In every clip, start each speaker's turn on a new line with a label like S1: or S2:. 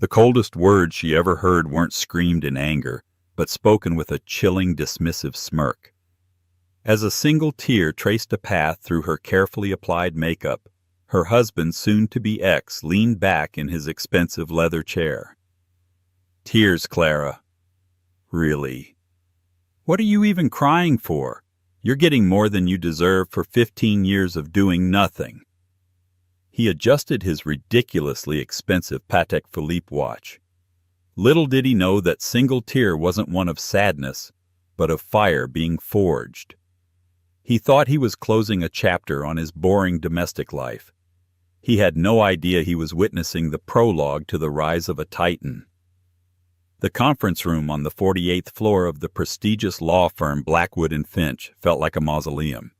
S1: The coldest words she ever heard weren't screamed in anger, but spoken with a chilling, dismissive smirk. As a single tear traced a path through her carefully applied makeup, her husband, soon-to-be ex, leaned back in his expensive leather chair. "Tears, Clara. Really? What are you even crying for? You're getting more than you deserve for 15 years of doing nothing." He adjusted his ridiculously expensive Patek Philippe watch. Little did he know that single tear wasn't one of sadness, but of fire being forged. He thought he was closing a chapter on his boring domestic life. He had no idea he was witnessing the prologue to the rise of a titan. The conference room on the 48th floor of the prestigious law firm Blackwood & Finch felt like a mausoleum.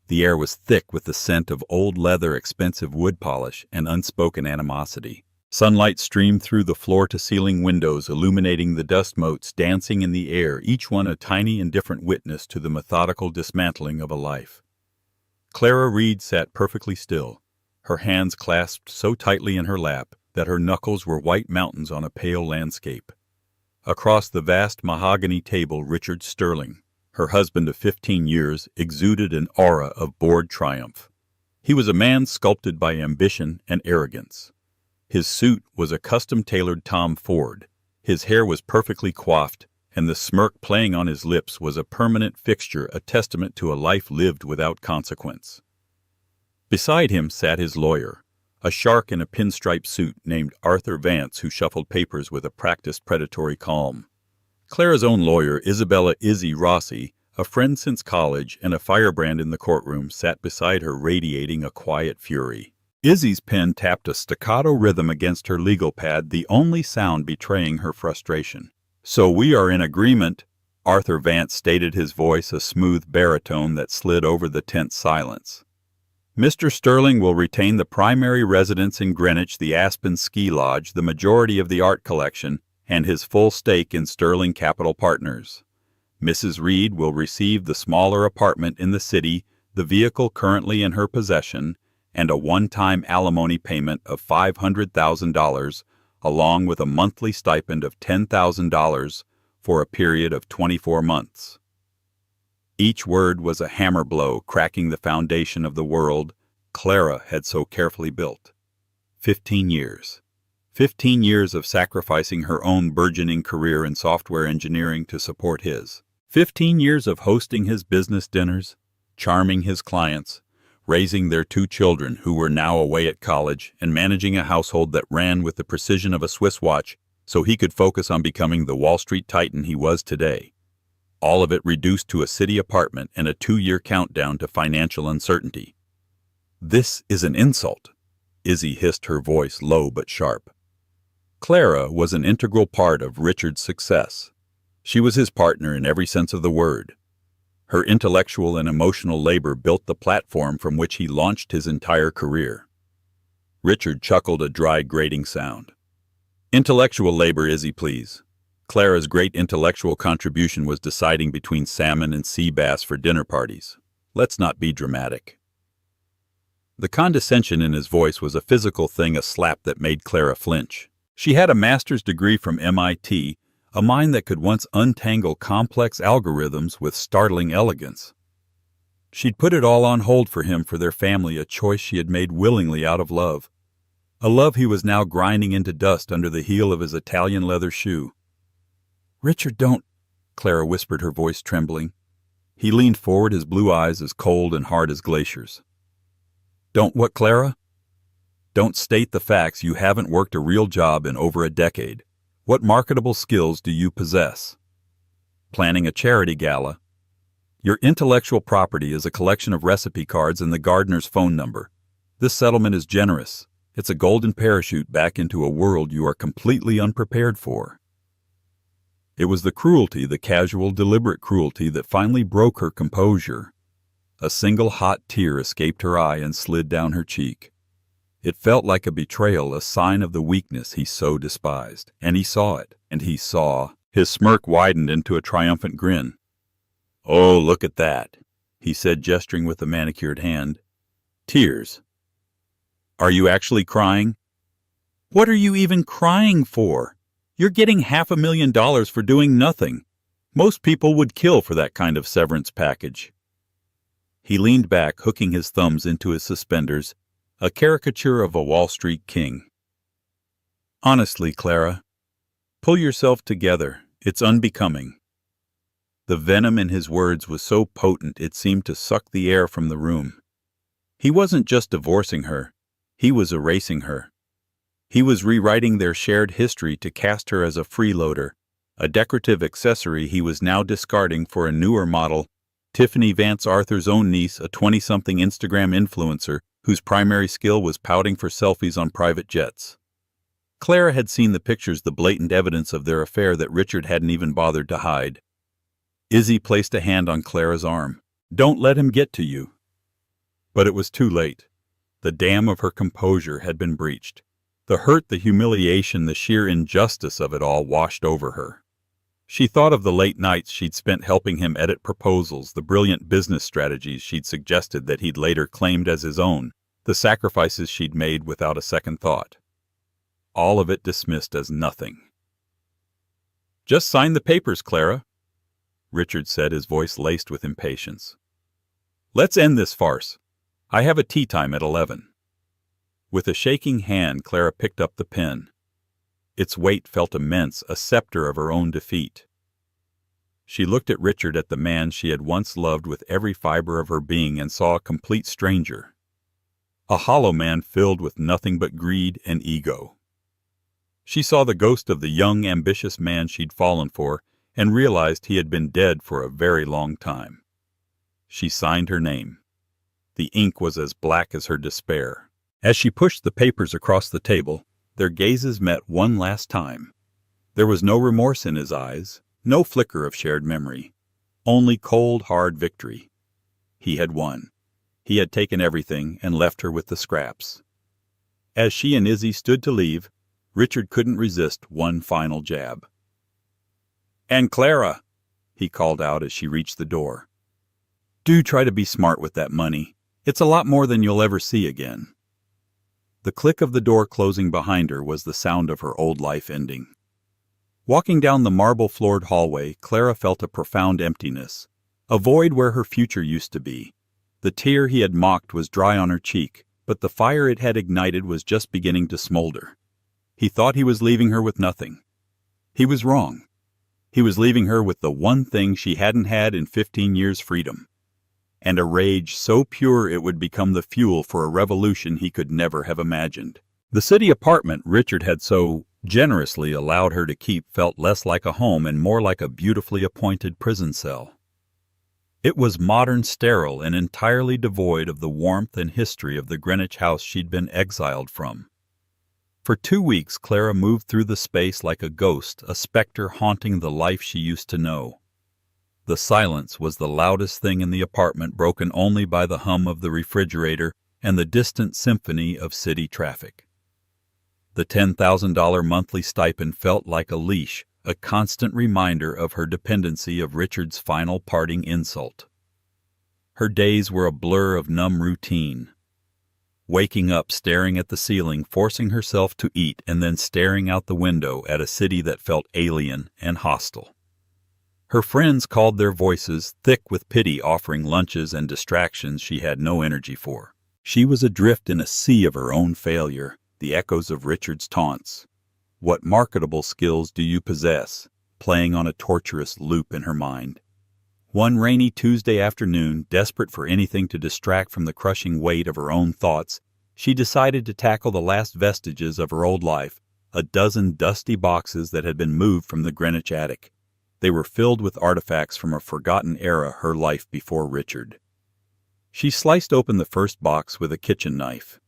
S1: The air was thick with the scent of old leather, expensive wood polish, and unspoken animosity. Sunlight streamed through the floor-to-ceiling windows, illuminating the dust motes dancing in the air, each one a tiny and different witness to the methodical dismantling of a life. Clara Reed sat perfectly still, her hands clasped so tightly in her lap that her knuckles were white mountains on a pale landscape. Across the vast mahogany table, Richard Sterling, her husband of 15 years, exuded an aura of bored triumph. He was a man sculpted by ambition and arrogance. His suit was a custom-tailored Tom Ford. His hair was perfectly coiffed, and the smirk playing on his lips was a permanent fixture, a testament to a life lived without consequence. Beside him sat his lawyer, a shark in a pinstripe suit named Arthur Vance, who shuffled papers with a practiced predatory calm. Clara's own lawyer, Isabella "Izzy" Rossi, a friend since college and a firebrand in the courtroom, sat beside her, radiating a quiet fury. Izzy's pen tapped a staccato rhythm against her legal pad, the only sound betraying her frustration. "So we are in agreement," Arthur Vance stated, his voice a smooth baritone that slid over the tense silence. "Mr. Sterling will retain the primary residence in Greenwich, the Aspen Ski Lodge, the majority of the art collection, and his full stake in Sterling Capital Partners. Mrs. Reed will receive the smaller apartment in the city, the vehicle currently in her possession, and a one-time alimony payment of $500,000, along with a monthly stipend of $10,000 for a period of 24 months. Each word was a hammer blow, cracking the foundation of the world Clara had so carefully built. 15 years. 15 years of sacrificing her own burgeoning career in software engineering to support his. 15 years of hosting his business dinners, charming his clients, raising their 2 children who were now away at college, and managing a household that ran with the precision of a Swiss watch so he could focus on becoming the Wall Street titan he was today. All of it reduced to a city apartment and a 2-year countdown to financial uncertainty. "This is an insult," Izzy hissed, her voice low but sharp. Clara was an integral part of Richard's success. She was his partner in every sense of the word. Her intellectual and emotional labor built the platform from which he launched his entire career. Richard chuckled, a dry, grating sound. "Intellectual labor, Izzy, please. Clara's great intellectual contribution was deciding between salmon and sea bass for dinner parties. Let's not be dramatic." The condescension in his voice was a physical thing, a slap that made Clara flinch. She had a master's degree from MIT, a mind that could once untangle complex algorithms with startling elegance. She'd put it all on hold for him, for their family, a choice she had made willingly out of love. A love he was now grinding into dust under the heel of his Italian leather shoe. "Richard, don't," Clara whispered, her voice trembling. He leaned forward, his blue eyes as cold and hard as glaciers. "Don't what, Clara?" "Don't state the facts. You haven't worked a real job in over a decade. What marketable skills do you possess?" "Planning a charity gala." "Your intellectual property is a collection of recipe cards and the gardener's phone number. This settlement is generous. It's a golden parachute back into a world you are completely unprepared for." It was the cruelty, the casual, deliberate cruelty, that finally broke her composure. A single hot tear escaped her eye and slid down her cheek. It felt like a betrayal, a sign of the weakness he so despised. And he saw it, and he saw. His smirk widened into a triumphant grin. "Oh, look at that," he said, gesturing with a manicured hand. "Tears. Are you actually crying?" What are you even crying for? You're getting $500,000 for doing nothing. Most people would kill for that kind of severance package." He leaned back, hooking his thumbs into his suspenders, a caricature of a Wall Street king. "Honestly, Clara, pull yourself together. It's unbecoming." The venom in his words was so potent it seemed to suck the air from the room. He wasn't just divorcing her. He was erasing her. He was rewriting their shared history to cast her as a freeloader, a decorative accessory he was now discarding for a newer model, Tiffany Vance Arthur's own niece, a 20-something Instagram influencer whose primary skill was pouting for selfies on private jets. Clara had seen the pictures, the blatant evidence of their affair that Richard hadn't even bothered to hide. Izzy placed a hand on Clara's arm. "Don't let him get to you." But it was too late. The dam of her composure had been breached. The hurt, the humiliation, the sheer injustice of it all washed over her. She thought of the late nights she'd spent helping him edit proposals, the brilliant business strategies she'd suggested that he'd later claimed as his own, the sacrifices she'd made without a second thought. All of it dismissed as nothing. "Just sign the papers, Clara," Richard said, his voice laced with impatience. "Let's end this farce. I have a tea time at 11. With a shaking hand, Clara picked up the pen. Its weight felt immense, a scepter of her own defeat. She looked at Richard, at the man she had once loved with every fiber of her being, and saw a complete stranger. A hollow man filled with nothing but greed and ego. She saw the ghost of the young, ambitious man she'd fallen for, and realized he had been dead for a very long time. She signed her name. The ink was as black as her despair. As she pushed the papers across the table, their gazes met one last time. There was no remorse in his eyes, no flicker of shared memory, only cold, hard victory. He had won. He had taken everything and left her with the scraps. As she and Izzy stood to leave, Richard couldn't resist one final jab. "And Clara," he called out as she reached the door, "do try to be smart with that money. It's a lot more than you'll ever see again." The click of the door closing behind her was the sound of her old life ending. Walking down the marble-floored hallway, Clara felt a profound emptiness, a void where her future used to be. The tear he had mocked was dry on her cheek, but the fire it had ignited was just beginning to smolder. He thought he was leaving her with nothing. He was wrong. He was leaving her with the one thing she hadn't had in 15 years' freedom, and a rage so pure it would become the fuel for a revolution he could never have imagined. The city apartment Richard had so generously allowed her to keep felt less like a home and more like a beautifully appointed prison cell. It was modern, sterile, and entirely devoid of the warmth and history of the Greenwich house she'd been exiled from. For 2 weeks, Clara moved through the space like a ghost, a specter haunting the life she used to know. The silence was the loudest thing in the apartment, broken only by the hum of the refrigerator and the distant symphony of city traffic. The $10,000 monthly stipend felt like a leash, a constant reminder of her dependency of Richard's final parting insult. Her days were a blur of numb routine. Waking up, staring at the ceiling, forcing herself to eat, and then staring out the window at a city that felt alien and hostile. Her friends called their voices, thick with pity, offering lunches and distractions she had no energy for. She was adrift in a sea of her own failure, the echoes of Richard's taunts. "What marketable skills do you possess?" playing on a torturous loop in her mind. One rainy Tuesday afternoon, desperate for anything to distract from the crushing weight of her own thoughts, she decided to tackle the last vestiges of her old life, a dozen dusty boxes that had been moved from the Greenwich attic. They were filled with artifacts from a forgotten era, her life before Richard. She sliced open the first box with a kitchen knife.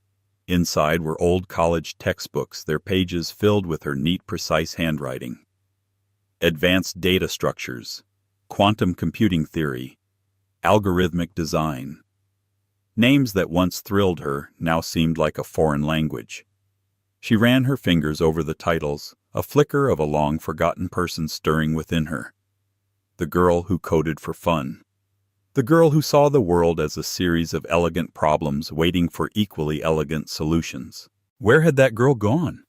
S1: Inside were old college textbooks, their pages filled with her neat, precise handwriting. Advanced data structures, quantum computing theory, algorithmic design. Names that once thrilled her now seemed like a foreign language. She ran her fingers over the titles, a flicker of a long-forgotten person stirring within her. The girl who coded for fun. The girl who saw the world as a series of elegant problems waiting for equally elegant solutions. Where had that girl gone?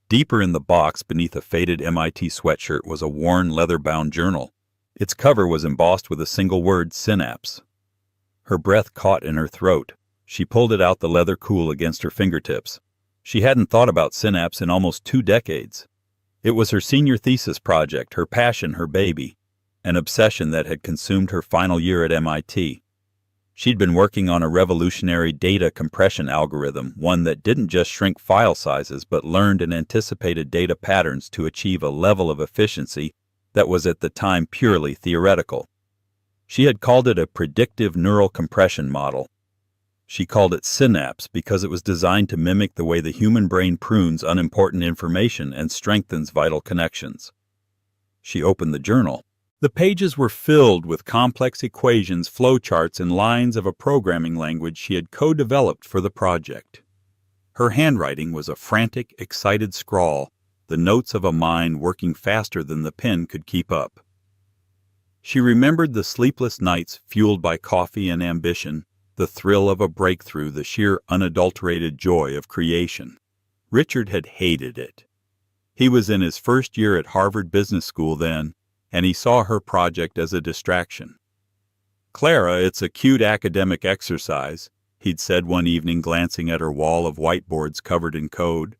S1: Deeper in the box beneath a faded MIT sweatshirt was a worn leather-bound journal. Its cover was embossed with a single word, synapse. Her breath caught in her throat. She pulled it out, the leather cool against her fingertips. She hadn't thought about synapse in almost 2 decades. It was her senior thesis project, her passion, her baby, an obsession that had consumed her final year at MIT. She'd been working on a revolutionary data compression algorithm, one that didn't just shrink file sizes but learned and anticipated data patterns to achieve a level of efficiency that was at the time purely theoretical. She had called it a predictive neural compression model. She called it Synapse because it was designed to mimic the way the human brain prunes unimportant information and strengthens vital connections. She opened the journal. The pages were filled with complex equations, flowcharts, and lines of a programming language she had co-developed for the project. Her handwriting was a frantic, excited scrawl, the notes of a mind working faster than the pen could keep up. She remembered the sleepless nights fueled by coffee and ambition, the thrill of a breakthrough, the sheer unadulterated joy of creation. Richard had hated it. He was in his first year at Harvard Business School then, and he saw her project as a distraction. "Clara, it's a cute academic exercise," he'd said one evening, glancing at her wall of whiteboards covered in code.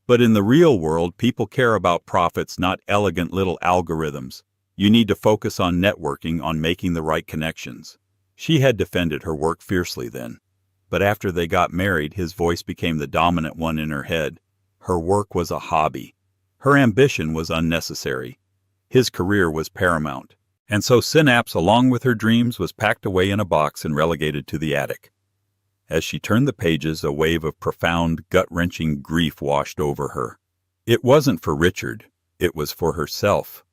S1: "But in the real world, people care about profits, not elegant little algorithms. You need to focus on networking, on making the right connections." She had defended her work fiercely then, but after they got married, his voice became the dominant one in her head. Her work was a hobby. Her ambition was unnecessary. His career was paramount. And so Synapse, along with her dreams, was packed away in a box and relegated to the attic. As she turned the pages, a wave of profound, gut-wrenching grief washed over her. It wasn't for Richard. It was for herself.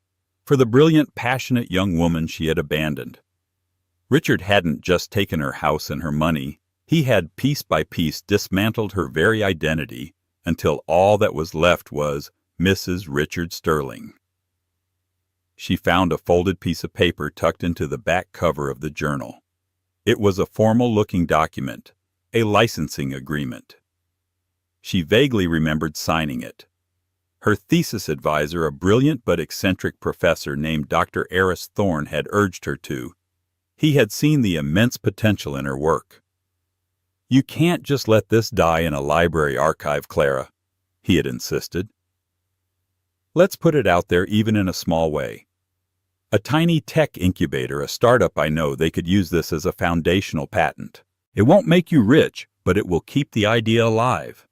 S1: For the brilliant, passionate young woman she had abandoned. Richard hadn't just taken her house and her money. He had, piece by piece, dismantled her very identity until all that was left was Mrs. Richard Sterling. She found a folded piece of paper tucked into the back cover of the journal. It was a formal-looking document, a licensing agreement. She vaguely remembered signing it. Her thesis advisor, a brilliant but eccentric professor named Dr. Eris Thorne, had urged her to. He had seen the immense potential in her work. "You can't just let this die in a library archive, Clara," he had insisted. "Let's put it out there even in a small way. A tiny tech incubator, a startup, I know they could use this as a foundational patent. It won't make you rich, but it will keep the idea alive."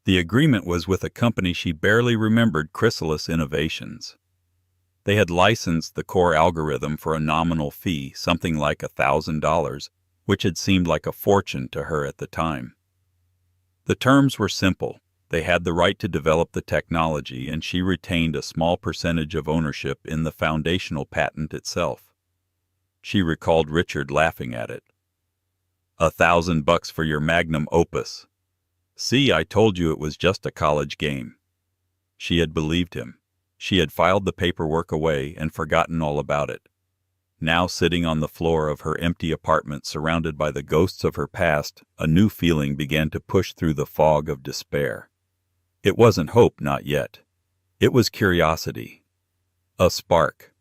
S1: The agreement was with a company she barely remembered, Chrysalis Innovations. They had licensed the core algorithm for a nominal fee, something like $1,000, which had seemed like a fortune to her at the time. The terms were simple. They had the right to develop the technology, and she retained a small percentage of ownership in the foundational patent itself. She recalled Richard laughing at it. $1,000 for your magnum opus. See, I told you it was just a college game." She had believed him. She had filed the paperwork away and forgotten all about it. Now, sitting on the floor of her empty apartment, surrounded by the ghosts of her past, a new feeling began to push through the fog of despair. It wasn't hope, not yet. It was curiosity. A spark.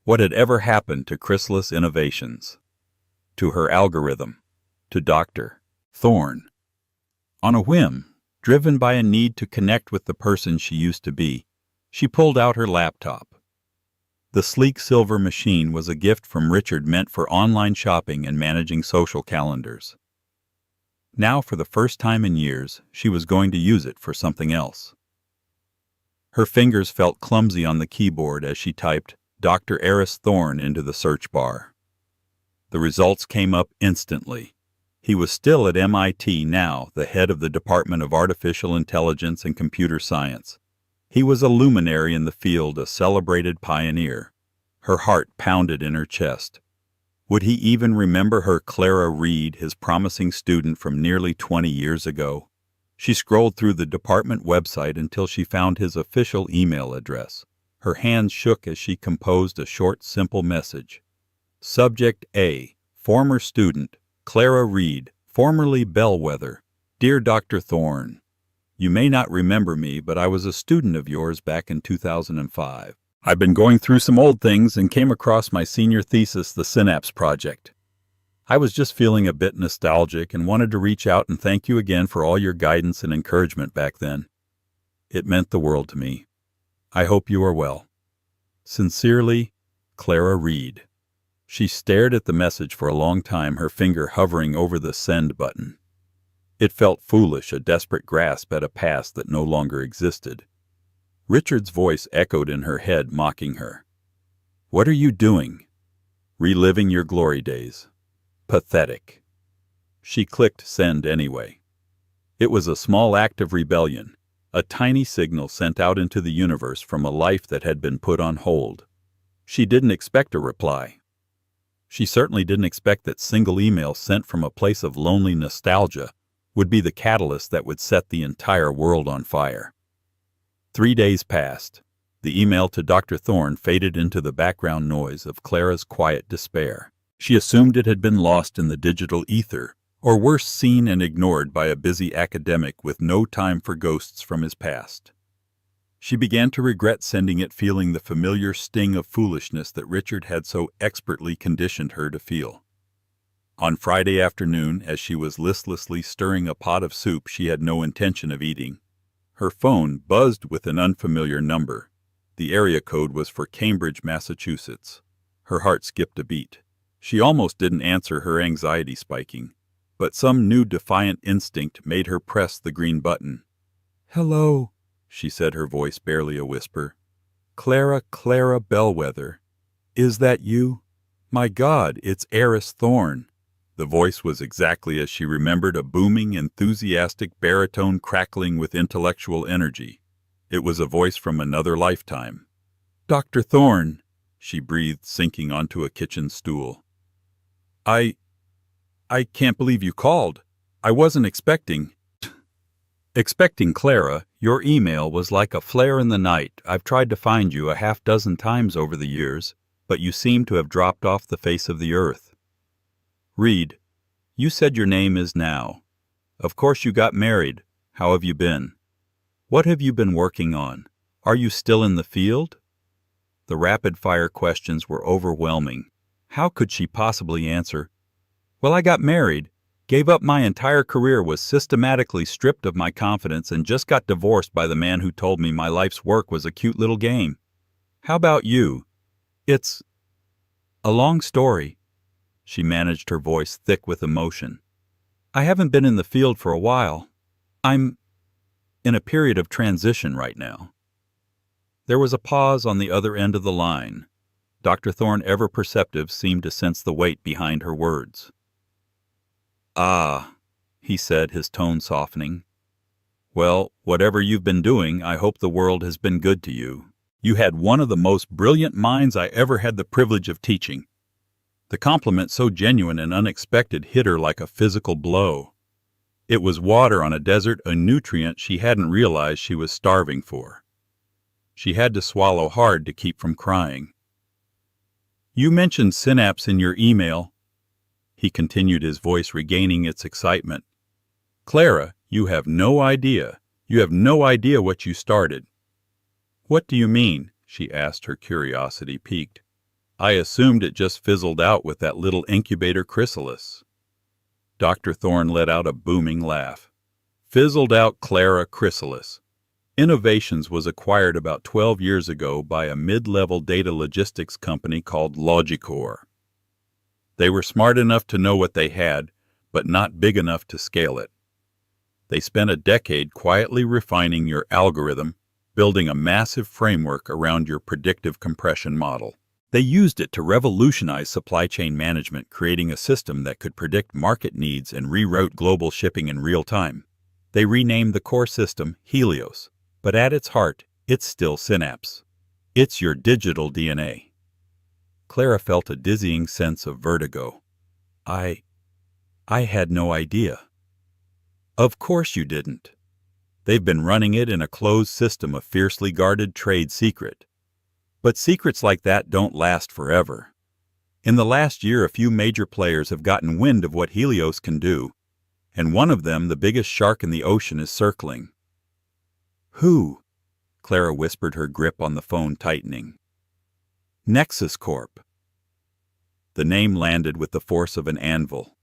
S1: What had ever happened to Chrysalis Innovations? To her algorithm? To Dr. Thorne? On a whim, driven by a need to connect with the person she used to be, she pulled out her laptop. The sleek silver machine was a gift from Richard, meant for online shopping and managing social calendars. Now, for the first time in years, she was going to use it for something else. Her fingers felt clumsy on the keyboard as she typed Dr. Eris Thorne into the search bar. The results came up instantly. He was still at MIT now, the head of the Department of Artificial Intelligence and Computer Science. He was a luminary in the field, a celebrated pioneer. Her heart pounded in her chest. Would he even remember her, Clara Reed, his promising student from nearly 20 years ago? She scrolled through the department website until she found his official email address. Her hands shook as she composed a short, simple message. Subject A. Former student, Clara Reed, formerly Bellwether. Dear Dr. Thorne. You may not remember me, but I was a student of yours back in 2005. I've been going through some old things and came across my senior thesis, the Synapse Project. I was just feeling a bit nostalgic and wanted to reach out and thank you again for all your guidance and encouragement back then. It meant the world to me. I hope you are well. Sincerely, Clara Reed. She stared at the message for a long time, her finger hovering over the send button. It felt foolish, a desperate grasp at a past that no longer existed. Richard's voice echoed in her head, mocking her. What are you doing? Reliving your glory days. Pathetic. She clicked send anyway. It was a small act of rebellion, a tiny signal sent out into the universe from a life that had been put on hold. She didn't expect a reply. She certainly didn't expect that single email sent from a place of lonely nostalgia would be the catalyst that would set the entire world on fire. 3 days passed. The email to Dr. Thorne faded into the background noise of Clara's quiet despair. She assumed it had been lost in the digital ether, or worse, seen and ignored by a busy academic with no time for ghosts from his past. She began to regret sending it, feeling the familiar sting of foolishness that Richard had so expertly conditioned her to feel. On Friday afternoon, as she was listlessly stirring a pot of soup she had no intention of eating, her phone buzzed with an unfamiliar number. The area code was for Cambridge, Massachusetts. Her heart skipped a beat. She almost didn't answer, her anxiety spiking, but some new defiant instinct made her press the green button. "Hello," she said, her voice barely a whisper. Clara Bellwether. Is that you? My God, it's Heiress Thorne." The voice was exactly as she remembered, a booming, enthusiastic baritone crackling with intellectual energy. It was a voice from another lifetime. "Dr. Thorne," she breathed, sinking onto a kitchen stool. I can't believe you called. I wasn't expecting. Clara, your email was like a flare in the night. I've tried to find you a half-dozen times over the years, but you seem to have dropped off the face of the earth. Reed, you said your name is Now. Of course you got married. How have you been? What have you been working on? Are you still in the field? The rapid-fire questions were overwhelming. How could she possibly answer? Well, I got married, gave up my entire career, was systematically stripped of my confidence, and just got divorced by the man who told me my life's work was a cute little game. How about you? It's a long story. She managed, her voice thick with emotion. I haven't been in the field for a while. I'm in a period of transition right now. There was a pause on the other end of the line. Dr. Thorne, ever perceptive, seemed to sense the weight behind her words. "Ah," he said, his tone softening. "Well, whatever you've been doing, I hope the world has been good to you. You had one of the most brilliant minds I ever had the privilege of teaching." The compliment, so genuine and unexpected, hit her like a physical blow. It was water on a desert, a nutrient she hadn't realized she was starving for. She had to swallow hard to keep from crying. "You mentioned Synapse in your email," he continued, his voice regaining its excitement. "Clara, you have no idea. You have no idea what you started." "What do you mean?" she asked, her curiosity piqued. "I assumed it just fizzled out with that little incubator chrysalis." Dr. Thorne let out a booming laugh. "Fizzled out Clara chrysalis. Innovations was acquired about 12 years ago by a mid-level data logistics company called Logicor. They were smart enough to know what they had, but not big enough to scale it. They spent a decade quietly refining your algorithm, building a massive framework around your predictive compression model. They used it to revolutionize supply chain management, creating a system that could predict market needs and reroute global shipping in real time. They renamed the core system Helios, but at its heart, it's still Synapse. It's your digital DNA. Clara felt a dizzying sense of vertigo. I had no idea." "Of course you didn't. They've been running it in a closed system, a fiercely guarded trade secret. But secrets like that don't last forever. In the last year, a few major players have gotten wind of what Helios can do, and one of them, the biggest shark in the ocean, is circling. Who? Clara whispered, her grip on the phone tightening. Nexus Corp. The name landed with the force of an anvil.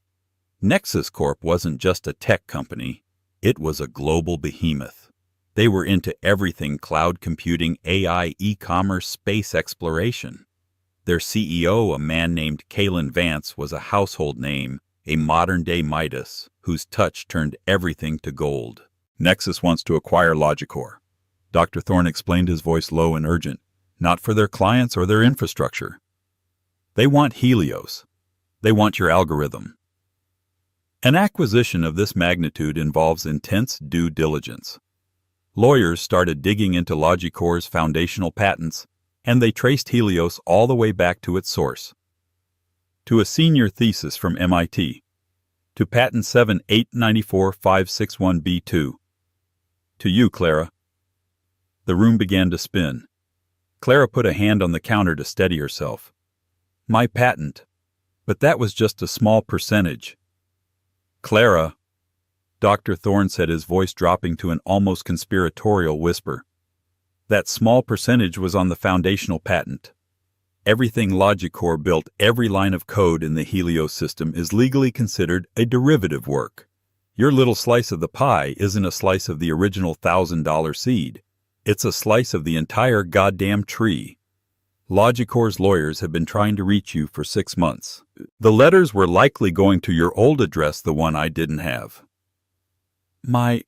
S1: Nexus Corp wasn't just a tech company. It was a global behemoth. They were into everything cloud computing, AI, e-commerce, space exploration. Their CEO, a man named Kalen Vance, was a household name, a modern-day Midas, whose touch turned everything to gold. Nexus wants to acquire Logicor. Dr. Thorne explained, his voice low and urgent. Not for their clients or their infrastructure. They want Helios. They want your algorithm. An acquisition of this magnitude involves intense due diligence. Lawyers started digging into Logicor's foundational patents, and they traced Helios all the way back to its source. To a senior thesis from MIT. To patent 7894561B2. To you, Clara. The room began to spin. Clara put a hand on the counter to steady herself. My patent. But that was just a small percentage. Clara, Dr. Thorne said, his voice dropping to an almost conspiratorial whisper. That small percentage was on the foundational patent. Everything Logicor built, every line of code in the Helios system, is legally considered a derivative work. Your little slice of the pie isn't a slice of the original $1,000 seed. It's a slice of the entire goddamn tree. Logicor's lawyers have been trying to reach you for 6 months. The letters were likely going to your old address, the one I didn't have. My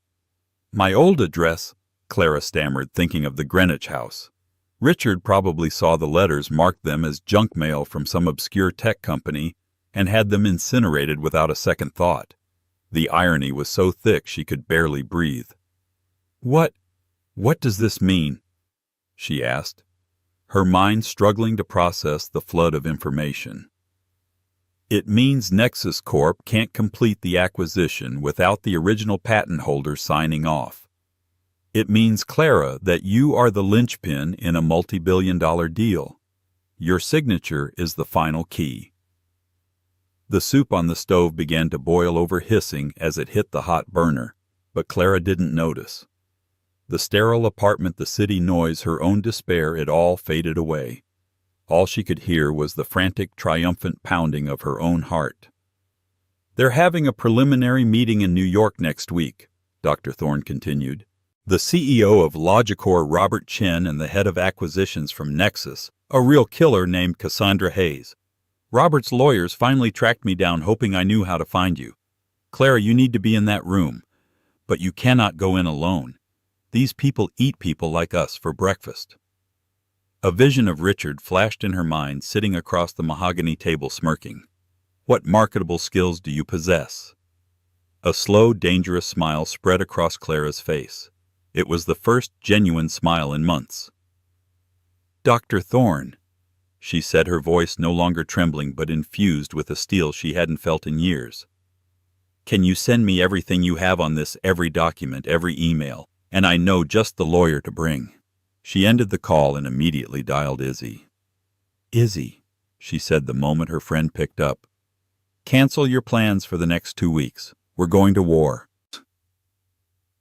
S1: old address, Clara stammered, thinking of the Greenwich house. Richard probably saw the letters, marked them as junk mail from some obscure tech company, and had them incinerated without a second thought. The irony was so thick she could barely breathe. What does this mean? She asked, her mind struggling to process the flood of information. It means Nexus Corp can't complete the acquisition without the original patent holder signing off. It means, Clara, that you are the linchpin in a multi-billion-dollar deal. Your signature is the final key. The soup on the stove began to boil over, hissing as it hit the hot burner, but Clara didn't notice. The sterile apartment, the city noise, her own despair, it all faded away. All she could hear was the frantic, triumphant pounding of her own heart. They're having a preliminary meeting in New York next week, Dr. Thorne continued. The CEO of Logicor, Robert Chen, and the head of acquisitions from Nexus, a real killer named Cassandra Hayes. Robert's lawyers finally tracked me down, hoping I knew how to find you. Clara, you need to be in that room, but you cannot go in alone. These people eat people like us for breakfast. A vision of Richard flashed in her mind, sitting across the mahogany table smirking. What marketable skills do you possess? A slow, dangerous smile spread across Clara's face. It was the first genuine smile in months. Dr. Thorne, she said, her voice no longer trembling but infused with a steel she hadn't felt in years. Can you send me everything you have on this, every document, every email? And I know just the lawyer to bring. She ended the call and immediately dialed Izzy. Izzy, she said the moment her friend picked up. Cancel your plans for the next 2 weeks. We're going to war.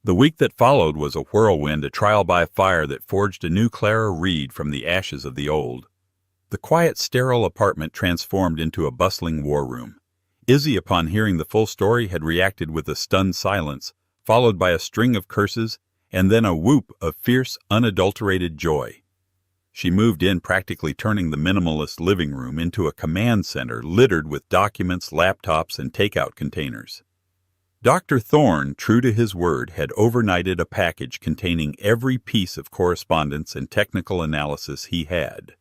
S1: The week that followed was a whirlwind, a trial by fire that forged a new Clara Reed from the ashes of the old. The quiet, sterile apartment transformed into a bustling war room. Izzy, upon hearing the full story, had reacted with a stunned silence, followed by a string of curses, and then a whoop of fierce, unadulterated joy. She moved in, practically turning the minimalist living room into a command center littered with documents, laptops, and takeout containers. Dr. Thorne, true to his word, had overnighted a package containing every piece of correspondence and technical analysis he had.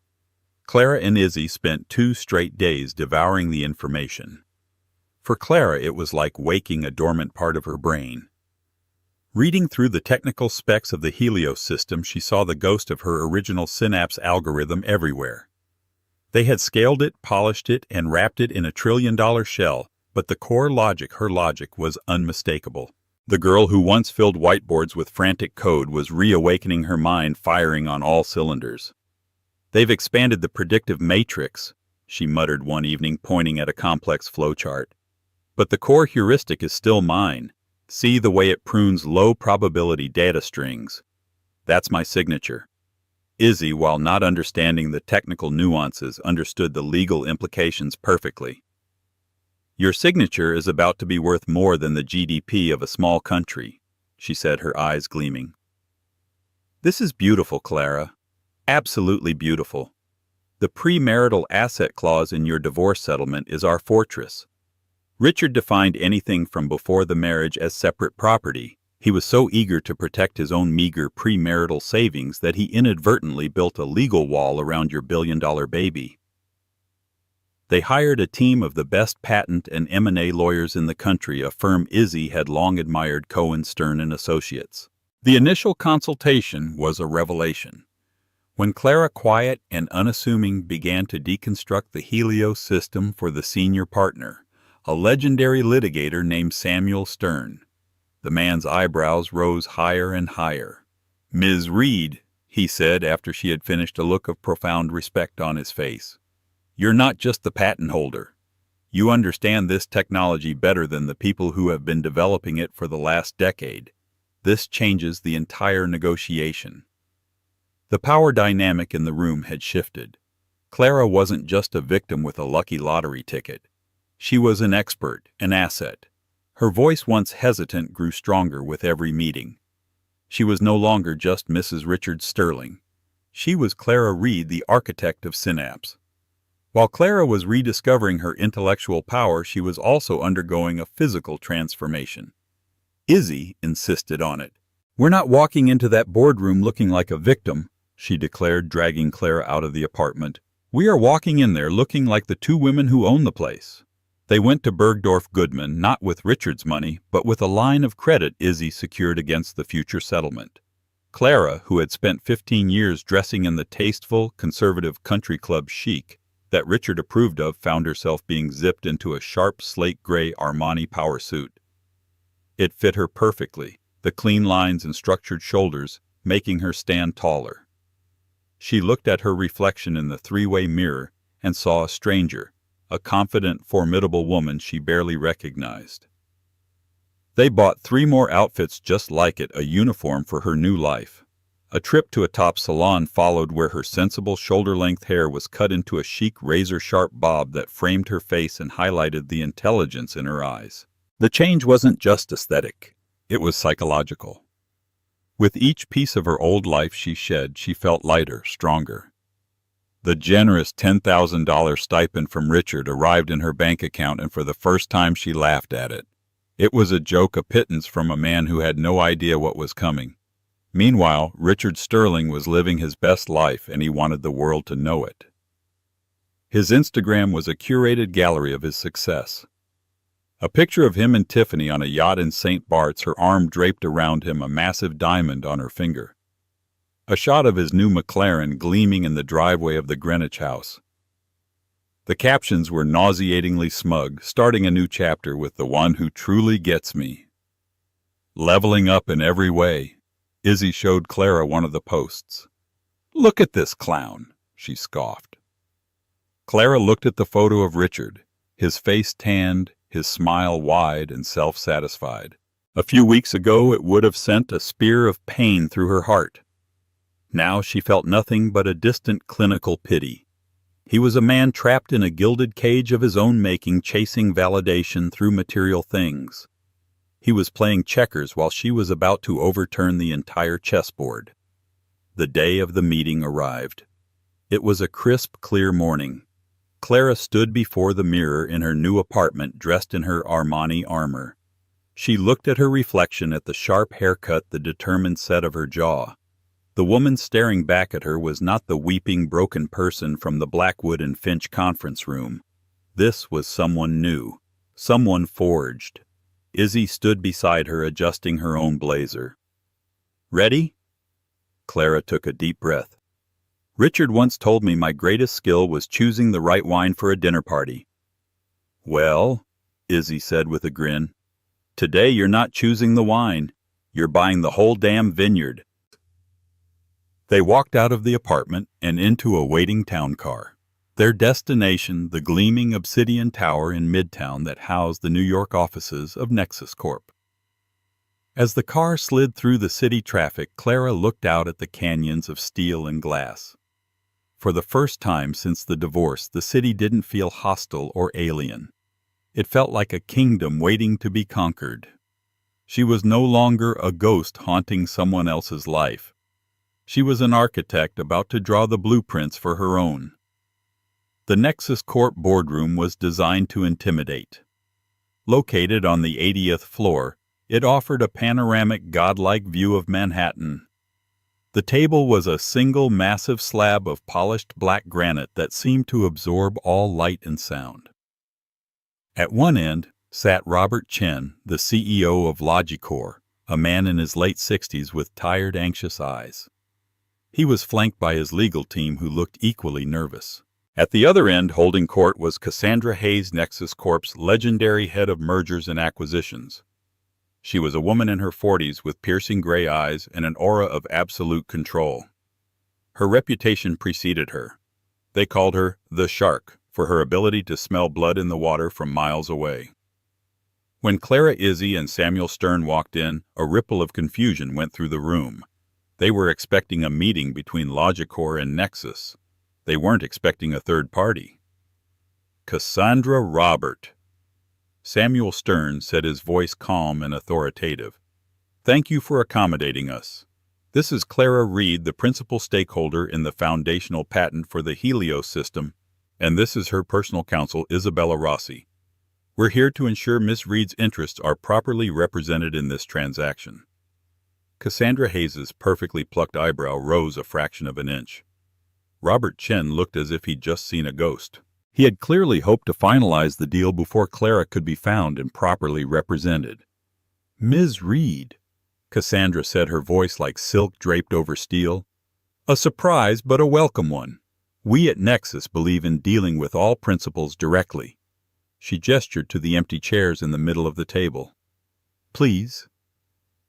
S1: Clara and Izzy spent 2 straight days devouring the information. For Clara, it was like waking a dormant part of her brain. Reading through the technical specs of the Helios system, she saw the ghost of her original Synapse algorithm everywhere. They had scaled it, polished it, and wrapped it in a $1 trillion shell, but the core logic, her logic, was unmistakable. The girl who once filled whiteboards with frantic code was reawakening, her mind firing on all cylinders. They've expanded the predictive matrix, she muttered one evening, pointing at a complex flowchart. But the core heuristic is still mine. See the way it prunes low-probability data strings. That's my signature." Izzy, while not understanding the technical nuances, understood the legal implications perfectly. "Your signature is about to be worth more than the GDP of a small country," she said, her eyes gleaming. "This is beautiful, Clara. Absolutely beautiful. The premarital asset clause in your divorce settlement is our fortress." Richard defined anything from before the marriage as separate property. He was so eager to protect his own meager premarital savings that he inadvertently built a legal wall around your billion-dollar baby. They hired a team of the best patent and M&A lawyers in the country, a firm Izzy had long admired, Cohen, Stern and Associates. The initial consultation was a revelation. When Clara, quiet and unassuming, began to deconstruct the Helios system for the senior partner, a legendary litigator named Samuel Stern, the man's eyebrows rose higher and higher. "Ms. Reed," he said after she had finished, a look of profound respect on his face, "you're not just the patent holder. You understand this technology better than the people who have been developing it for the last decade. This changes the entire negotiation." The power dynamic in the room had shifted. Clara wasn't just a victim with a lucky lottery ticket. She was an expert, an asset. Her voice, once hesitant, grew stronger with every meeting. She was no longer just Mrs. Richard Sterling. She was Clara Reed, the architect of Synapse. While Clara was rediscovering her intellectual power, she was also undergoing a physical transformation. Izzy insisted on it. "We're not walking into that boardroom looking like a victim," she declared, dragging Clara out of the apartment. "We are walking in there looking like the two women who own the place." They went to Bergdorf Goodman, not with Richard's money, but with a line of credit Izzy secured against the future settlement. Clara, who had spent 15 years dressing in the tasteful, conservative country club chic that Richard approved of, found herself being zipped into a sharp slate-gray Armani power suit. It fit her perfectly, the clean lines and structured shoulders making her stand taller. She looked at her reflection in the three-way mirror and saw a stranger, a confident, formidable woman she barely recognized. They bought 3 more outfits just like it, a uniform for her new life. A trip to a top salon followed, where her sensible shoulder-length hair was cut into a chic razor-sharp bob that framed her face and highlighted the intelligence in her eyes. The change wasn't just aesthetic. It was psychological. With each piece of her old life she shed, she felt lighter, stronger. The generous $10,000 stipend from Richard arrived in her bank account, and for the first time she laughed at it. It was a joke, a pittance from a man who had no idea what was coming. Meanwhile, Richard Sterling was living his best life, and he wanted the world to know it. His Instagram was a curated gallery of his success. A picture of him and Tiffany on a yacht in St. Bart's, her arm draped around him, a massive diamond on her finger. A shot of his new McLaren gleaming in the driveway of the Greenwich house. The captions were nauseatingly smug, starting a new chapter with the one who truly gets me. Leveling up in every way. Izzy showed Clara one of the posts. "Look at this clown," she scoffed. Clara looked at the photo of Richard, his face tanned, his smile wide and self-satisfied. A few weeks ago it would have sent a spear of pain through her heart. Now she felt nothing but a distant clinical pity. He was a man trapped in a gilded cage of his own making, chasing validation through material things. He was playing checkers while she was about to overturn the entire chessboard. The day of the meeting arrived. It was a crisp, clear morning. Clara stood before the mirror in her new apartment, dressed in her Armani armor. She looked at her reflection, at the sharp haircut, the determined set of her jaw. The woman staring back at her was not the weeping, broken person from the Blackwood and Finch conference room. This was someone new, someone forged. Izzy stood beside her, adjusting her own blazer. "Ready?" Clara took a deep breath. "Richard once told me my greatest skill was choosing the right wine for a dinner party." "Well," Izzy said with a grin, "today you're not choosing the wine. You're buying the whole damn vineyard." They walked out of the apartment and into a waiting town car. Their destination, the gleaming obsidian tower in Midtown that housed the New York offices of Nexus Corp. As the car slid through the city traffic, Clara looked out at the canyons of steel and glass. For the first time since the divorce, the city didn't feel hostile or alien. It felt like a kingdom waiting to be conquered. She was no longer a ghost haunting someone else's life. She was an architect about to draw the blueprints for her own. The Nexus Corp boardroom was designed to intimidate. Located on the 80th floor, it offered a panoramic, godlike view of Manhattan. The table was a single massive slab of polished black granite that seemed to absorb all light and sound. At one end sat Robert Chen, the CEO of Logicor, a man in his late 60s with tired, anxious eyes. He was flanked by his legal team, who looked equally nervous. At the other end, holding court, was Cassandra Hayes, Nexus Corp's legendary head of mergers and acquisitions. She was a woman in her 40s with piercing gray eyes and an aura of absolute control. Her reputation preceded her. They called her the Shark for her ability to smell blood in the water from miles away. When Clara Izzy and Samuel Stern walked in, a ripple of confusion went through the room. They were expecting a meeting between Logicor and Nexus. They weren't expecting a third party. Cassandra Robert. Samuel Stern said, his voice calm and authoritative. Thank you for accommodating us. This is Clara Reed, the principal stakeholder in the foundational patent for the Helios system, and this is her personal counsel, Isabella Rossi. We're here to ensure Miss Reed's interests are properly represented in this transaction. Cassandra Hayes's perfectly plucked eyebrow rose a fraction of an inch. Robert Chen looked as if he'd just seen a ghost. He had clearly hoped to finalize the deal before Clara could be found and properly represented. Ms. Reed, Cassandra said, her voice like silk draped over steel. A surprise, but a welcome one. We at Nexus believe in dealing with all principals directly. She gestured to the empty chairs in the middle of the table. Please.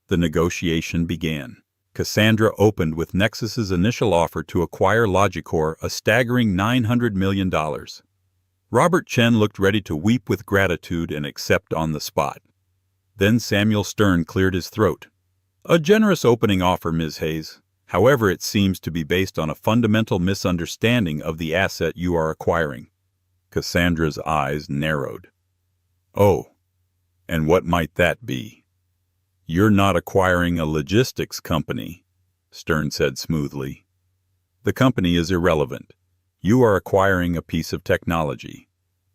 S1: The negotiation began. Cassandra opened with Nexus's initial offer to acquire Logicor, a staggering $900 million. Robert Chen looked ready to weep with gratitude and accept on the spot. Then Samuel Stern cleared his throat. A generous opening offer, Ms. Hayes. However, it seems to be based on a fundamental misunderstanding of the asset you are acquiring. Cassandra's eyes narrowed. Oh, and what might that be? You're not acquiring a logistics company, Stern said smoothly. The company is irrelevant. You are acquiring a piece of technology,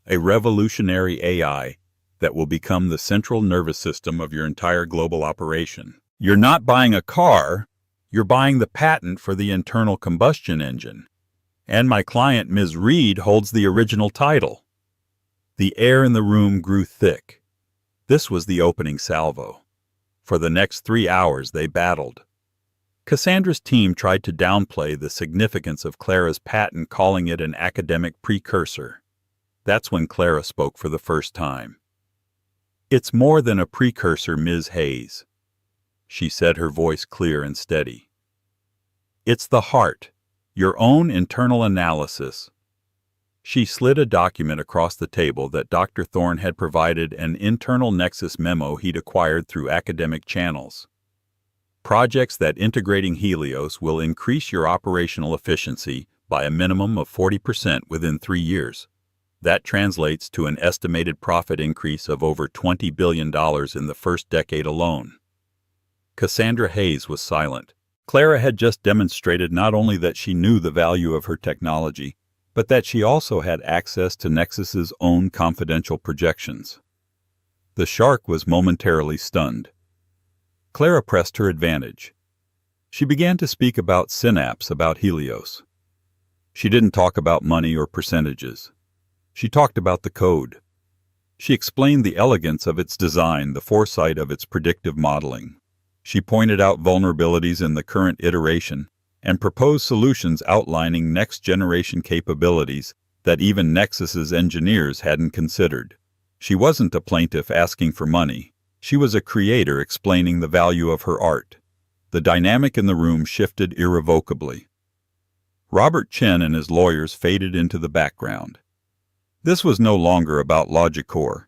S1: a revolutionary AI that will become the central nervous system of your entire global operation. You're not buying a car, you're buying the patent for the internal combustion engine. And my client, Ms. Reed, holds the original title. The air in the room grew thick. This was the opening salvo. For the next 3 hours they battled. Cassandra's team tried to downplay the significance of Clara's patent, calling it an academic precursor. That's when Clara spoke for the first time. It's more than a precursor, Ms. Hayes, she said, her voice clear and steady. It's the heart, your own internal analysis. She slid a document across the table that Dr. Thorne had provided, an internal Nexus memo he'd acquired through academic channels. Projects that integrating Helios will increase your operational efficiency by a minimum of 40% within 3 years. That translates to an estimated profit increase of over $20 billion in the first decade alone. Cassandra Hayes was silent. Clara had just demonstrated not only that she knew the value of her technology, but that she also had access to Nexus's own confidential projections. The Shark was momentarily stunned. Clara pressed her advantage. She began to speak about Synapse, about Helios. She didn't talk about money or percentages. She talked about the code. She explained the elegance of its design, the foresight of its predictive modeling. She pointed out vulnerabilities in the current iteration and proposed solutions outlining next-generation capabilities that even Nexus's engineers hadn't considered. She wasn't a plaintiff asking for money. She was a creator explaining the value of her art. The dynamic in the room shifted irrevocably. Robert Chen and his lawyers faded into the background. This was no longer about Logicor.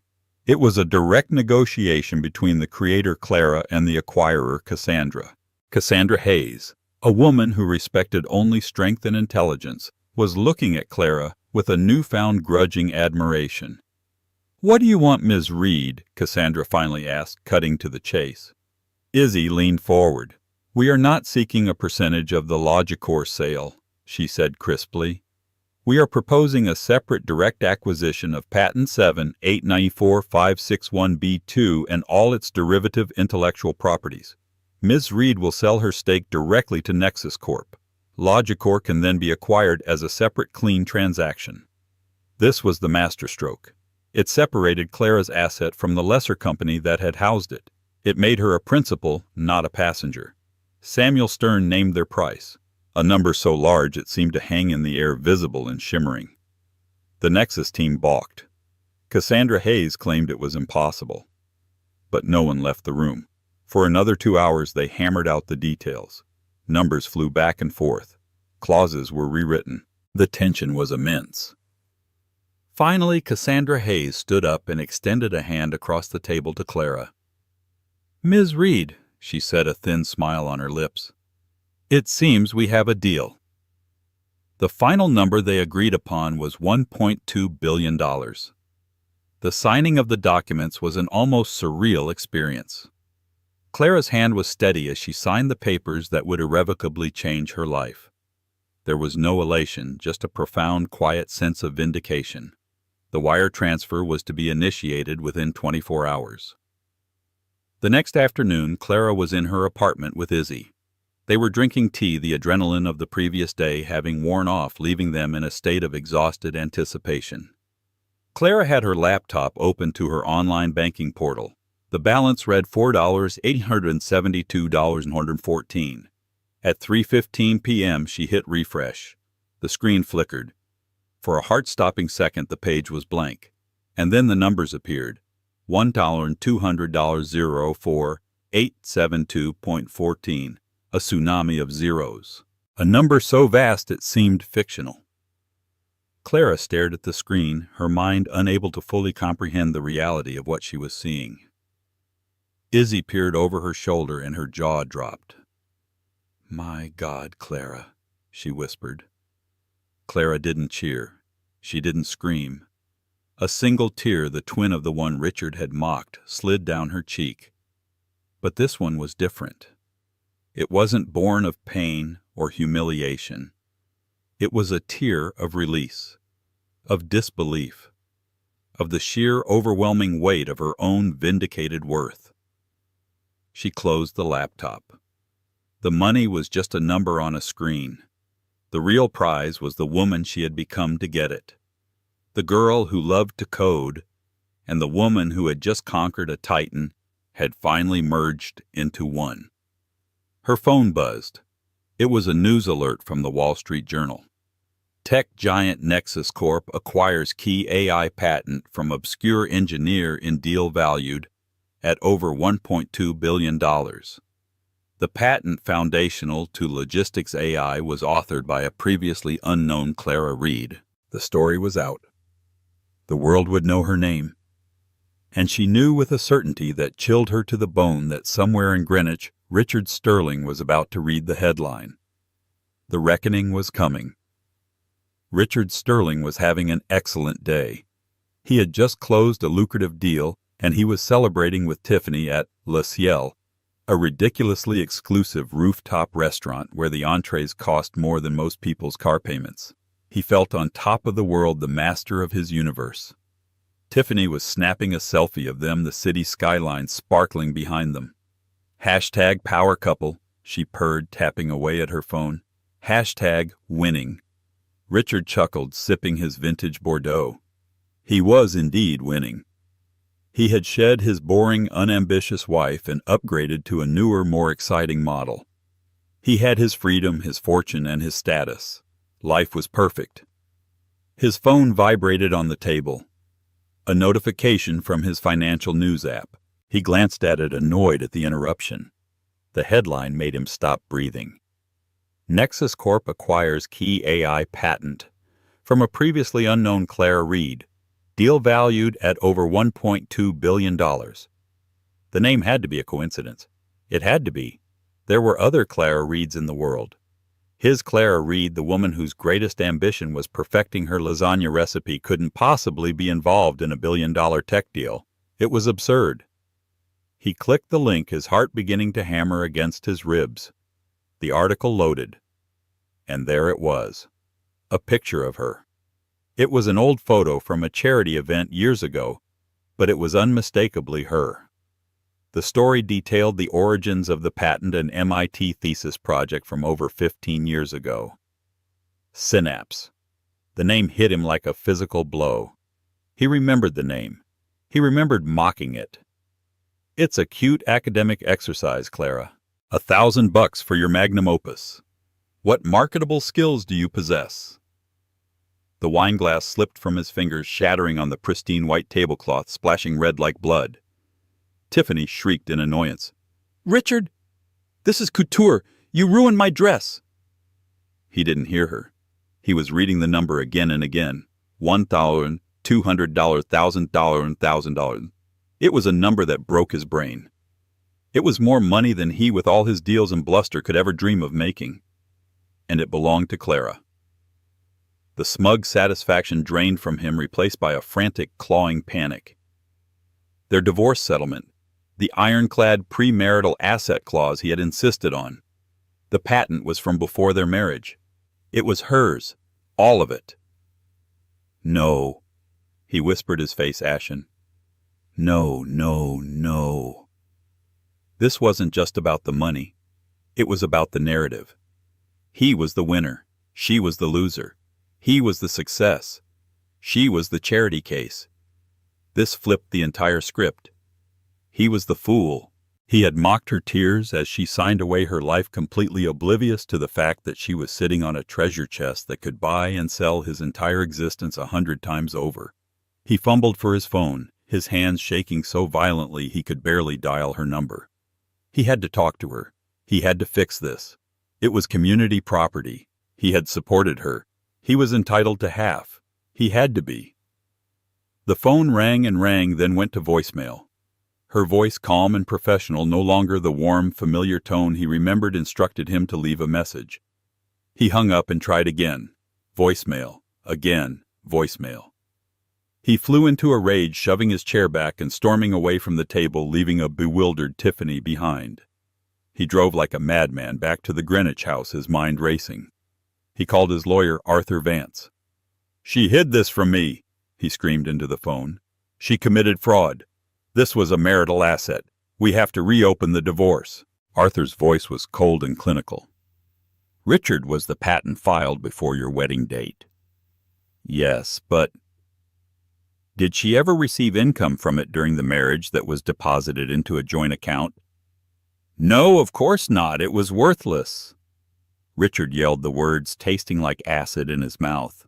S1: It was a direct negotiation between the creator Clara and the acquirer Cassandra. Cassandra Hayes, a woman who respected only strength and intelligence, was looking at Clara with a newfound grudging admiration. "What do you want, Ms. Reed?" Cassandra finally asked, cutting to the chase. Izzy leaned forward. "We are not seeking a percentage of the Logicor sale," she said crisply. "We are proposing a separate direct acquisition of Patent 7,894,561B2 and all its derivative intellectual properties. Ms. Reed will sell her stake directly to Nexus Corp. Logicor can then be acquired as a separate clean transaction." This was the masterstroke. It separated Clara's asset from the lesser company that had housed it. It made her a principal, not a passenger. Samuel Stern named their price, a number so large it seemed to hang in the air, visible and shimmering. The Nexus team balked. Cassandra Hayes claimed it was impossible. But no one left the room. For another 2 hours they hammered out the details. Numbers flew back and forth. Clauses were rewritten. The tension was immense. Finally, Cassandra Hayes stood up and extended a hand across the table to Clara. "Ms. Reed," she said, a thin smile on her lips, "it seems we have a deal." The final number they agreed upon was $1.2 billion. The signing of the documents was an almost surreal experience. Clara's hand was steady as she signed the papers that would irrevocably change her life. There was no elation, just a profound, quiet sense of vindication. The wire transfer was to be initiated within 24 hours. The next afternoon, Clara was in her apartment with Izzy. They were drinking tea, the adrenaline of the previous day having worn off, leaving them in a state of exhausted anticipation. Clara had her laptop open to her online banking portal. The balance read $4,872.14. At 3:15 p.m., she hit refresh. The screen flickered. For a heart-stopping second, the page was blank. And then the numbers appeared. $1,200.04,872.14. A tsunami of zeros. A number so vast it seemed fictional. Clara stared at the screen, her mind unable to fully comprehend the reality of what she was seeing. Izzy peered over her shoulder and her jaw dropped. "My God, Clara," she whispered. Clara didn't cheer. She didn't scream. A single tear, the twin of the one Richard had mocked, slid down her cheek. But this one was different. It wasn't born of pain or humiliation. It was a tear of release, of disbelief, of the sheer overwhelming weight of her own vindicated worth. She closed the laptop. The money was just a number on a screen. The real prize was the woman she had become to get it. The girl who loved to code and the woman who had just conquered a titan had finally merged into one. Her phone buzzed. It was a news alert from the Wall Street Journal. Tech giant Nexus Corp acquires key AI patent from obscure engineer in deal valued at over $1.2 billion. The patent foundational to logistics AI was authored by a previously unknown Clara Reed. The story was out. The world would know her name. And she knew with a certainty that chilled her to the bone that somewhere in Greenwich, Richard Sterling was about to read the headline. The reckoning was coming. Richard Sterling was having an excellent day. He had just closed a lucrative deal, and he was celebrating with Tiffany at Le Ciel, a ridiculously exclusive rooftop restaurant where the entrees cost more than most people's car payments. He felt on top of the world, the master of his universe. Tiffany was snapping a selfie of them, the city skyline sparkling behind them. Hashtag power couple, she purred, tapping away at her phone. Hashtag winning. Richard chuckled, sipping his vintage Bordeaux. He was indeed winning. He had shed his boring, unambitious wife and upgraded to a newer, more exciting model. He had his freedom, his fortune, and his status. Life was perfect. His phone vibrated on the table. A notification from his financial news app. He glanced at it, annoyed at the interruption. The headline made him stop breathing. Nexus Corp acquires key AI patent from a previously unknown Clara Reed. Deal valued at over $1.2 billion. The name had to be a coincidence. It had to be. There were other Clara Reeds in the world. His Clara Reed, the woman whose greatest ambition was perfecting her lasagna recipe, couldn't possibly be involved in a billion-dollar tech deal. It was absurd. He clicked the link, his heart beginning to hammer against his ribs. The article loaded. And there it was. A picture of her. It was an old photo from a charity event years ago, but it was unmistakably her. The story detailed the origins of the patent and MIT thesis project from over 15 years ago. Synapse. The name hit him like a physical blow. He remembered the name. He remembered mocking it. It's a cute academic exercise, Clara. $1,000 for your magnum opus. What marketable skills do you possess? The wineglass slipped from his fingers, shattering on the pristine white tablecloth, splashing red like blood. Tiffany shrieked in annoyance. "Richard! This is couture! You ruined my dress!" He didn't hear her. He was reading the number again and again. $1,200, $1,000, and $1,000. It was a number that broke his brain. It was more money than he, with all his deals and bluster, could ever dream of making. And it belonged to Clara. The smug satisfaction drained from him, replaced by a frantic, clawing panic. Their divorce settlement, the ironclad premarital asset clause he had insisted on. The patent was from before their marriage. It was hers, all of it. "No," he whispered, his face ashen. "No, no, no." This wasn't just about the money. It was about the narrative. He was the winner. She was the loser. He was the success. She was the charity case. This flipped the entire script. He was the fool. He had mocked her tears as she signed away her life, completely oblivious to the fact that she was sitting on a treasure chest that could buy and sell his entire existence 100 times over. He fumbled for his phone, his hands shaking so violently he could barely dial her number. He had to talk to her. He had to fix this. It was community property. He had supported her. He was entitled to half. He had to be. The phone rang and rang, then went to voicemail. Her voice, calm and professional, no longer the warm, familiar tone he remembered, instructed him to leave a message. He hung up and tried again. Voicemail. Again. Voicemail. He flew into a rage, shoving his chair back and storming away from the table, leaving a bewildered Tiffany behind. He drove like a madman back to the Greenwich house, his mind racing. He called his lawyer, Arthur Vance. "She hid this from me," he screamed into the phone. "She committed fraud. This was a marital asset. We have to reopen the divorce." Arthur's voice was cold and clinical. "Richard, was the patent filed before your wedding date?" "Yes, but..." "Did she ever receive income from it during the marriage that was deposited into a joint account?" "No, of course not. It was worthless." Richard yelled the words, tasting like acid in his mouth.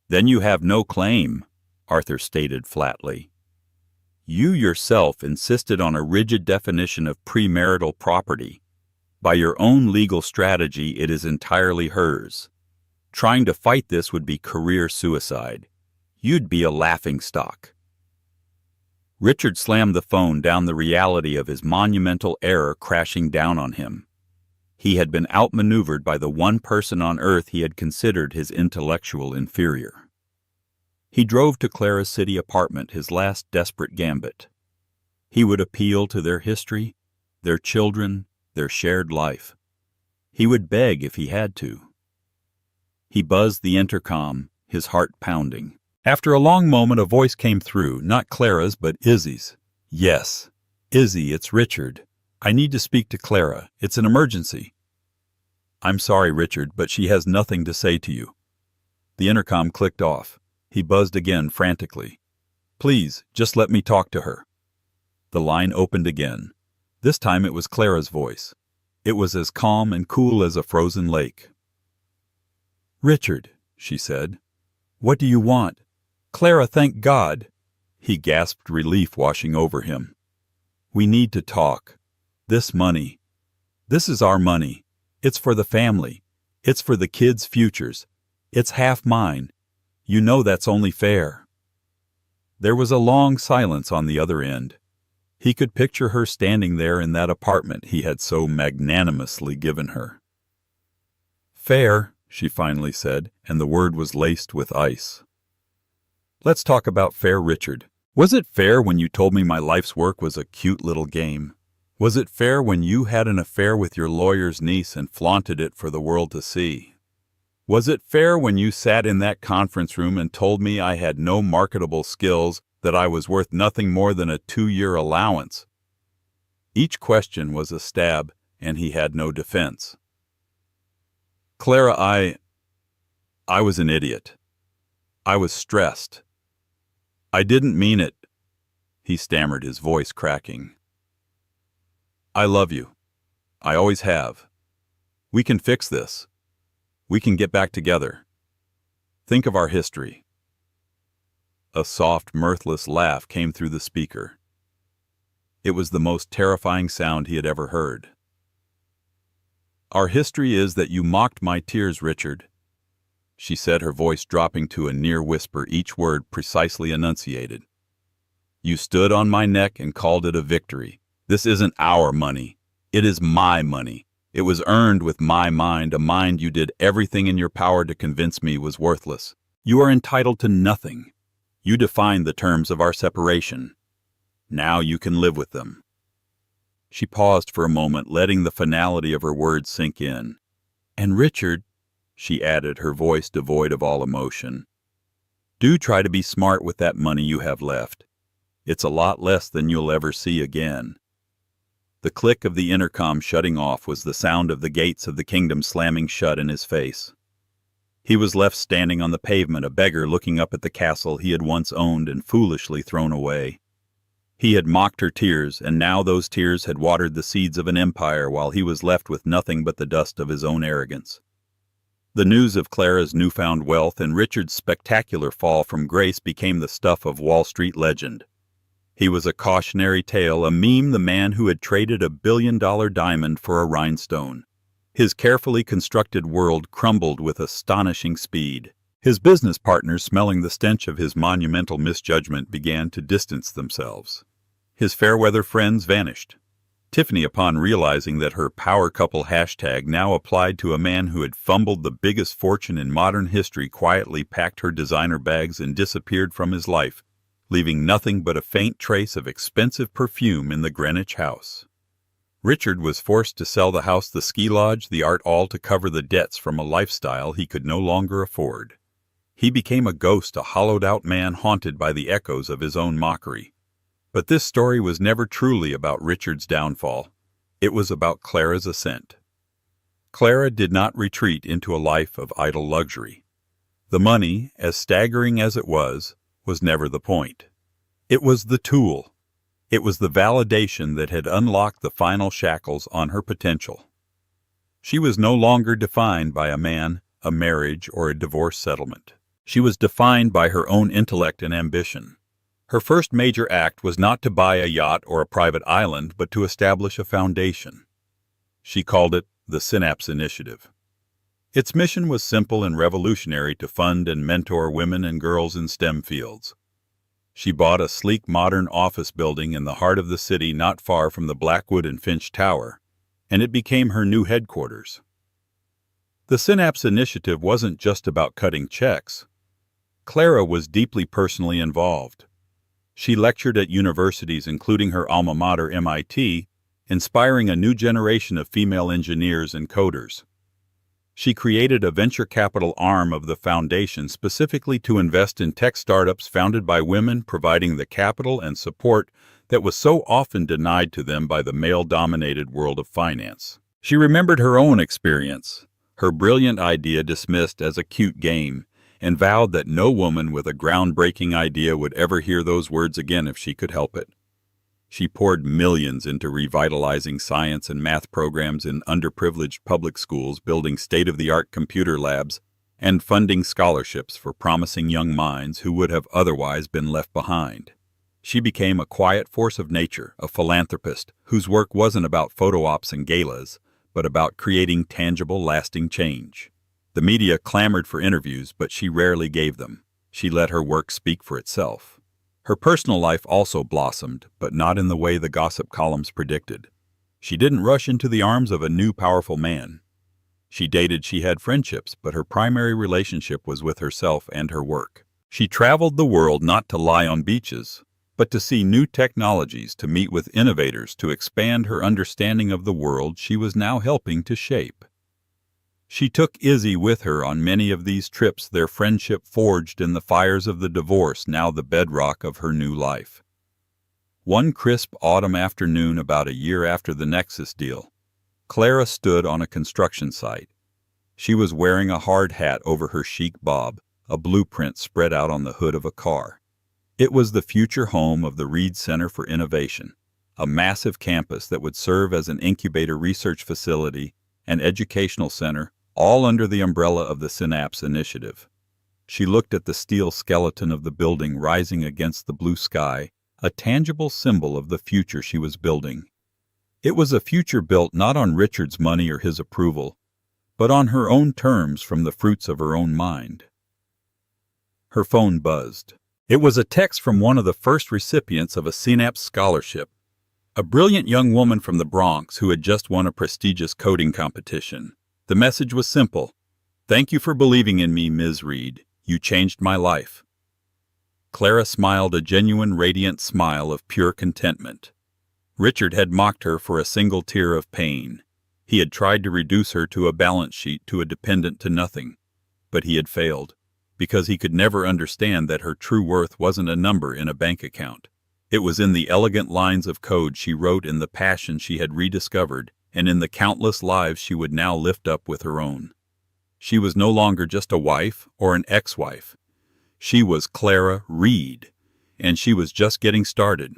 S1: "Then you have no claim," Arthur stated flatly. "You yourself insisted on a rigid definition of premarital property. By your own legal strategy, it is entirely hers. Trying to fight this would be career suicide. You'd be a laughingstock." Richard slammed the phone down, the reality of his monumental error crashing down on him. He had been outmaneuvered by the one person on earth he had considered his intellectual inferior. He drove to Clara's city apartment, his last desperate gambit. He would appeal to their history, their children, their shared life. He would beg if he had to. He buzzed the intercom, his heart pounding. After a long moment, a voice came through, not Clara's, but Izzy's. "Yes. Izzy, it's Richard. I need to speak to Clara. It's an emergency." "I'm sorry, Richard, but she has nothing to say to you." The intercom clicked off. He buzzed again frantically. "Please, just let me talk to her." The line opened again. This time it was Clara's voice. It was as calm and cool as a frozen lake. "Richard," she said, "what do you want?" "Clara, thank God." He gasped, relief washing over him. "We need to talk. This money. This is our money. It's for the family. It's for the kids' futures. It's half mine. You know that's only fair." There was a long silence on the other end. He could picture her standing there in that apartment he had so magnanimously given her. "Fair," she finally said, and the word was laced with ice. "Let's talk about fair, Richard. Was it fair when you told me my life's work was a cute little game? Was it fair when you had an affair with your lawyer's niece and flaunted it for the world to see? Was it fair when you sat in that conference room and told me I had no marketable skills, that I was worth nothing more than a 2-year allowance?" Each question was a stab, and he had no defense. "Clara, I was an idiot. I was stressed. I didn't mean it," he stammered, his voice cracking. "I love you. I always have. We can fix this. We can get back together. Think of our history." A soft, mirthless laugh came through the speaker. It was the most terrifying sound he had ever heard. "Our history is that you mocked my tears, Richard," she said, her voice dropping to a near whisper, each word precisely enunciated. "You stood on my neck and called it a victory. This isn't our money. It is my money. It was earned with my mind, a mind you did everything in your power to convince me was worthless. You are entitled to nothing. You defined the terms of our separation. Now you can live with them." She paused for a moment, letting the finality of her words sink in. "And Richard," she added, her voice devoid of all emotion, "do try to be smart with that money you have left. It's a lot less than you'll ever see again." The click of the intercom shutting off was the sound of the gates of the kingdom slamming shut in his face. He was left standing on the pavement, a beggar looking up at the castle he had once owned and foolishly thrown away. He had mocked her tears, and now those tears had watered the seeds of an empire, while he was left with nothing but the dust of his own arrogance. The news of Clara's newfound wealth and Richard's spectacular fall from grace became the stuff of Wall Street legend. He was a cautionary tale, a meme, the man who had traded a billion-dollar diamond for a rhinestone. His carefully constructed world crumbled with astonishing speed. His business partners, smelling the stench of his monumental misjudgment, began to distance themselves. His fair-weather friends vanished. Tiffany, upon realizing that her power couple hashtag now applied to a man who had fumbled the biggest fortune in modern history, quietly packed her designer bags and disappeared from his life, leaving nothing but a faint trace of expensive perfume in the Greenwich house. Richard was forced to sell the house, the ski lodge, the art, all to cover the debts from a lifestyle he could no longer afford. He became a ghost, a hollowed-out man haunted by the echoes of his own mockery. But this story was never truly about Richard's downfall. It was about Clara's ascent. Clara did not retreat into a life of idle luxury. The money, as staggering as it was never the point. It was the tool. It was the validation that had unlocked the final shackles on her potential. She was no longer defined by a man, a marriage, or a divorce settlement. She was defined by her own intellect and ambition. Her first major act was not to buy a yacht or a private island, but to establish a foundation. She called it the Synapse Initiative. Its mission was simple and revolutionary: to fund and mentor women and girls in STEM fields. She bought a sleek modern office building in the heart of the city, not far from the Blackwood and Finch Tower, and it became her new headquarters. The Synapse Initiative wasn't just about cutting checks. Clara was deeply personally involved. She lectured at universities, including her alma mater, MIT, inspiring a new generation of female engineers and coders. She created a venture capital arm of the foundation specifically to invest in tech startups founded by women, providing the capital and support that was so often denied to them by the male-dominated world of finance. She remembered her own experience, her brilliant idea dismissed as a cute game, and vowed that no woman with a groundbreaking idea would ever hear those words again if she could help it. She poured millions into revitalizing science and math programs in underprivileged public schools, building state-of-the-art computer labs, and funding scholarships for promising young minds who would have otherwise been left behind. She became a quiet force of nature, a philanthropist whose work wasn't about photo ops and galas, but about creating tangible, lasting change. The media clamored for interviews, but she rarely gave them. She let her work speak for itself. Her personal life also blossomed, but not in the way the gossip columns predicted. She didn't rush into the arms of a new powerful man. She dated, she had friendships, but her primary relationship was with herself and her work. She traveled the world not to lie on beaches, but to see new technologies, to meet with innovators, to expand her understanding of the world she was now helping to shape. She took Izzy with her on many of these trips, their friendship forged in the fires of the divorce, now the bedrock of her new life. One crisp autumn afternoon about a year after the Nexus deal, Clara stood on a construction site. She was wearing a hard hat over her chic bob, a blueprint spread out on the hood of a car. It was the future home of the Reed Center for Innovation, a massive campus that would serve as an incubator research facility and educational center, all under the umbrella of the Synapse Initiative. She looked at the steel skeleton of the building rising against the blue sky, a tangible symbol of the future she was building. It was a future built not on Richard's money or his approval, but on her own terms from the fruits of her own mind. Her phone buzzed. It was a text from one of the first recipients of a Synapse scholarship, a brilliant young woman from the Bronx who had just won a prestigious coding competition. The message was simple. "Thank you for believing in me, Ms. Reed. You changed my life." Clara smiled, a genuine, radiant smile of pure contentment. Richard had mocked her for a single tear of pain. He had tried to reduce her to a balance sheet, to a dependent to nothing. But he had failed, because he could never understand that her true worth wasn't a number in a bank account. It was in the elegant lines of code she wrote, in the passion she had rediscovered, and in the countless lives she would now lift up with her own. She was no longer just a wife or an ex-wife. She was Clara Reed, and she was just getting started.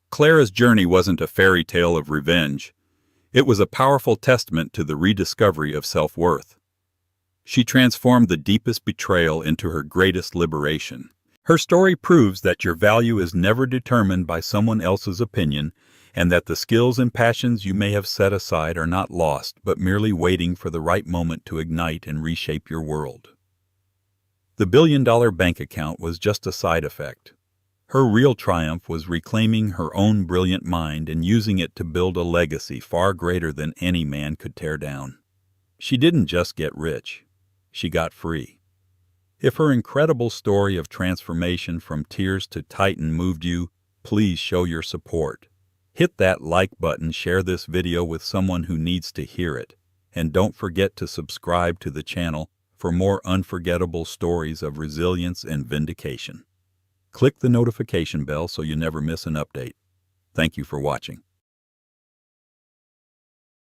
S1: Clara's journey wasn't a fairy tale of revenge. It was a powerful testament to the rediscovery of self-worth. She transformed the deepest betrayal into her greatest liberation. Her story proves that your value is never determined by someone else's opinion, and that the skills and passions you may have set aside are not lost, but merely waiting for the right moment to ignite and reshape your world. The billion-dollar bank account was just a side effect. Her real triumph was reclaiming her own brilliant mind and using it to build a legacy far greater than any man could tear down. She didn't just get rich. She got free. If her incredible story of transformation from tears to titan moved you, please show your support. Hit that like button, share this video with someone who needs to hear it, and don't forget to subscribe to the channel for more unforgettable stories of resilience and vindication. Click the notification bell so you never miss an update. Thank you for watching.